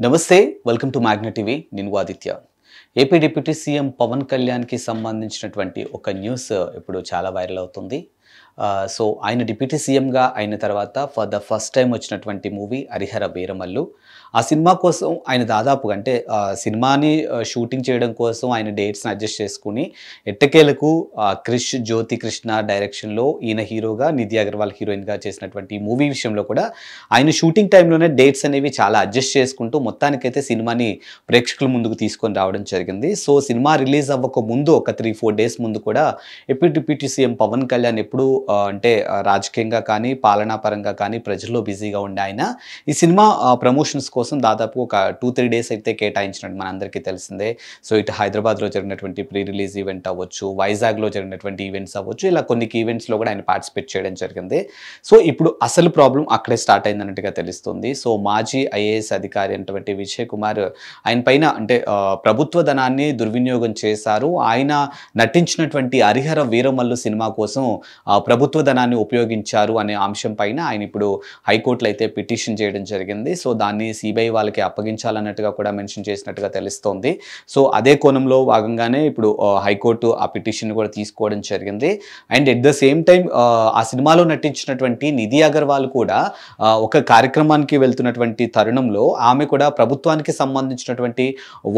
నమస్తే welcome to Magna TV నేను Aditya AP deputy CM Pawan కళ్యాణ్కి సంబంధించినటువంటి ఒక న్యూస్ ఇప్పుడు చాలా వైరల్ అవుతుంది. సో ఆయన డిప్యూటీ సీఎంగా అయిన తర్వాత ఫర్ ద ఫస్ట్ టైం వచ్చినటువంటి మూవీ హరిహర వీరమల్లు. ఆ సినిమా కోసం ఆయన దాదాపుగా అంటే సినిమాని షూటింగ్ చేయడం కోసం ఆయన డేట్స్ని అడ్జస్ట్ చేసుకుని ఎట్టకేలకు క్రిష్ జ్యోతి కృష్ణ డైరెక్షన్లో ఈయన హీరోగా, నిధి అగర్వాల్ హీరోయిన్గా చేసినటువంటి ఈ మూవీ విషయంలో కూడా ఆయన షూటింగ్ టైంలోనే డేట్స్ అనేవి చాలా అడ్జస్ట్ చేసుకుంటూ మొత్తానికైతే సినిమాని ప్రేక్షకుల ముందుకు తీసుకొని రావడం జరిగింది. సో సినిమా రిలీజ్ అవ్వక ముందు ఒక 3-4 డేస్ ముందు కూడా AP deputy CM Pawan Kalyan ఎప్పుడు అంటే రాజకీయంగా కానీ పాలనా పరంగా కానీ ప్రజల్లో బిజీగా ఉండే ఆయన ఈ సినిమా ప్రమోషన్స్ కోసం దాదాపు ఒక 2-3 డేస్ అయితే కేటాయించినట్టు మనందరికీ తెలిసిందే. సో ఇటు హైదరాబాద్లో జరిగినటువంటి ప్రీ రిలీజ్ ఈవెంట్ అవ్వచ్చు, వైజాగ్లో జరిగినటువంటి ఈవెంట్స్ అవ్వచ్చు, ఇలా కొన్ని ఈవెంట్స్లో కూడా ఆయన పార్టిసిపేట్ చేయడం జరిగింది. సో ఇప్పుడు అసలు ప్రాబ్లం అక్కడే స్టార్ట్ అయిందన్నట్టుగా తెలుస్తుంది. సో మాజీ ఐఏఎస్ అధికారి అయినటువంటి విజయ్ కుమార్ ఆయన పైన అంటే ప్రభుత్వ ధనాన్ని దుర్వినియోగం చేశారు, ఆయన నటించినటువంటి హరిహర వీరమల్లు సినిమా కోసం ప్రభుత్వ ధనాన్ని ఉపయోగించారు అనే అంశం పైన ఆయన ఇప్పుడు హైకోర్టులో అయితే పిటిషన్ చేయడం జరిగింది. సో దాన్ని సిబిఐ వాళ్ళకి అప్పగించాలన్నట్టుగా కూడా మెన్షన్ చేసినట్టుగా తెలుస్తోంది. సో అదే కోణంలో భాగంగానే ఇప్పుడు హైకోర్టు ఆ పిటిషన్ కూడా తీసుకోవడం జరిగింది. And at the same time ఆ సినిమాలో నటించినటువంటి నిధి అగర్వాల్ కూడా ఒక కార్యక్రమానికి వెళ్తున్నటువంటి తరుణంలో ఆమె కూడా ప్రభుత్వానికి సంబంధించినటువంటి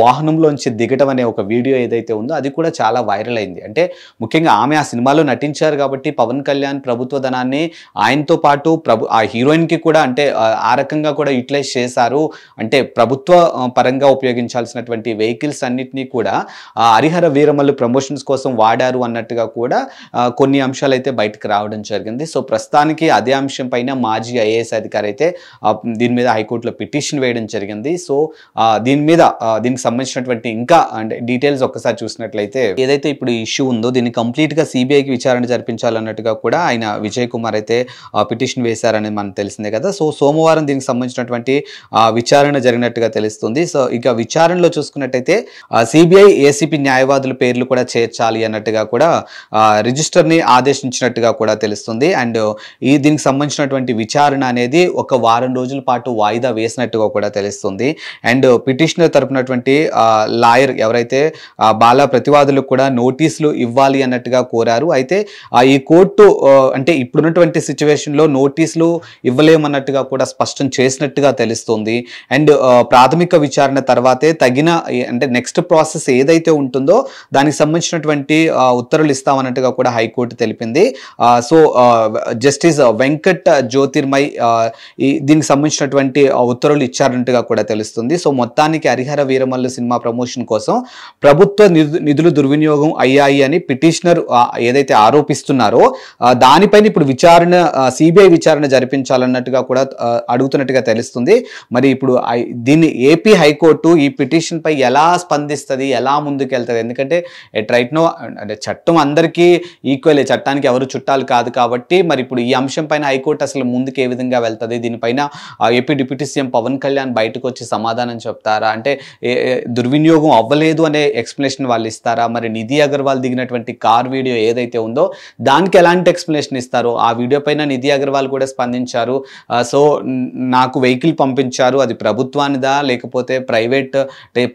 వాహనంలోంచి దిగటం అనే ఒక వీడియో ఏదైతే ఉందో అది కూడా చాలా వైరల్ అయింది. అంటే ముఖ్యంగా ఆమె ఆ సినిమాలో నటించారు కాబట్టి పవన్ కళ్యాణ్ ప్రభుత్వ ధనాన్ని ఆయనతో పాటు ఆ హీరోయిన్కి కూడా అంటే ఆ రకంగా కూడా యూటిలైజ్ చేశారు. అంటే ప్రభుత్వ పరంగా ఉపయోగించాల్సినటువంటి వెహికల్స్ అన్నిటినీ కూడా హరిహర వీరమల్లు ప్రమోషన్స్ కోసం వాడారు అన్నట్టుగా కూడా కొన్ని అంశాలు అయితే బయటకు రావడం జరిగింది. సో ప్రస్తుతానికి అదే అంశం పైన మాజీ ఐఏఎస్ అధికారి అయితే దీని మీద హైకోర్టులో పిటిషన్ వేయడం జరిగింది. సో దీనికి సంబంధించినటువంటి ఇంకా అంటే డీటెయిల్స్ ఒక్కసారి చూసినట్లయితే ఏదైతే ఇప్పుడు ఈ ఇష్యూ ఉందో దీన్ని కంప్లీట్గా సిబిఐకి విచారణ జరిపించాలన్నట్టుగా కూడా ఆయన విజయ్ కుమార్ అయితే పిటిషన్ వేశారని మనకు తెలిసిందే కదా. సో సోమవారం దీనికి సంబంధించినటువంటి విచారణ జరిగినట్టుగా తెలుస్తుంది. సో ఇక విచారణలో చూసుకున్నట్టయితే సిబిఐ ఏసీపీ న్యాయవాదుల పేర్లు కూడా చేర్చాలి అన్నట్టుగా కూడా రిజిస్టర్ని ఆదేశించినట్టుగా కూడా తెలుస్తుంది. అండ్ దీనికి సంబంధించినటువంటి విచారణ అనేది ఒక వారం రోజుల పాటు వాయిదా వేసినట్టుగా కూడా తెలుస్తుంది. అండ్ పిటిషనర్ తరపునటువంటి లాయర్ ఎవరైతే బాలా ప్రతివాదులకు కూడా నోటీసులు ఇవ్వాలి అన్నట్టుగా కోరారు. అయితే ఈ కోర్టు అంటే ఇప్పుడున్నటువంటి సిచ్యువేషన్లో నోటీసులు ఇవ్వలేమన్నట్టుగా కూడా స్పష్టం చేసినట్టుగా తెలుస్తుంది. అండ్ ప్రాథమిక విచారణ తర్వాతే తగిన అంటే నెక్స్ట్ ప్రాసెస్ ఏదైతే ఉంటుందో దానికి సంబంధించినటువంటి ఉత్తర్వులు ఇస్తామన్నట్టుగా కూడా హైకోర్టు తెలిపింది. సో జస్టిస్ వెంకట్ జ్యోతిర్మయ్ దీనికి సంబంధించినటువంటి ఉత్తర్వులు ఇచ్చారన్నట్టుగా కూడా తెలుస్తుంది. సో మొత్తానికి హరిహర వీరమల్లు సినిమా ప్రమోషన్ కోసం ప్రభుత్వ నిధులు దుర్వినియోగం అయ్యాయి అని పిటిషనర్ ఏదైతే ఆరోపిస్తున్నారో దానిపైన ఇప్పుడు సిబిఐ విచారణ జరిపించాలన్నట్టుగా కూడా అడుగుతున్నట్టుగా తెలుస్తుంది. మరి ఇప్పుడు దీన్ని ఏపీ హైకోర్టు ఈ పిటిషన్ పై ఎలా స్పందిస్తుంది, ఎలా ముందుకెళ్తుంది? ఎందుకంటే రైట్ నో అంటే చట్టం అందరికీ ఈక్వల్, చట్టానికి ఎవరు చుట్టాలు కాదు కాబట్టి మరి ఇప్పుడు ఈ అంశం పైన హైకోర్టు అసలు ముందుకు ఏ విధంగా వెళ్తుంది? దీనిపైన AP deputy CM Pawan Kalyan బయటకు వచ్చి సమాధానం చెప్తారా? అంటే దుర్వినియోగం అవ్వలేదు అనే ఎక్స్ప్లెనేషన్ వాళ్ళు ఇస్తారా? మరి నిధి అగర్వాల్ దిగినటువంటి కార్ వీడియో ఏదైతే ఉందో దానికి ఎలాంటి ఎక్స్ప్లెనేషన్ ఇస్తారు? ఆ వీడియో పైన నిధి అగర్వాల్ కూడా స్పందించారు. సో నాకు వెహికల్ పంపించారు, అది ప్రభుత్వానిదా లేకపోతే ప్రైవేట్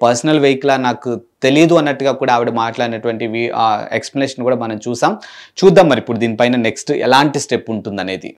పర్సనల్ వెహికలా నాకు తెలీదు అన్నట్టుగా కూడా ఆవిడ మాట్లాడినటువంటి ఎక్స్ప్లెనేషన్ కూడా మనం చూద్దాం మరి ఇప్పుడు దీనిపైన నెక్స్ట్ ఎలాంటి స్టెప్ ఉంటుందనేది.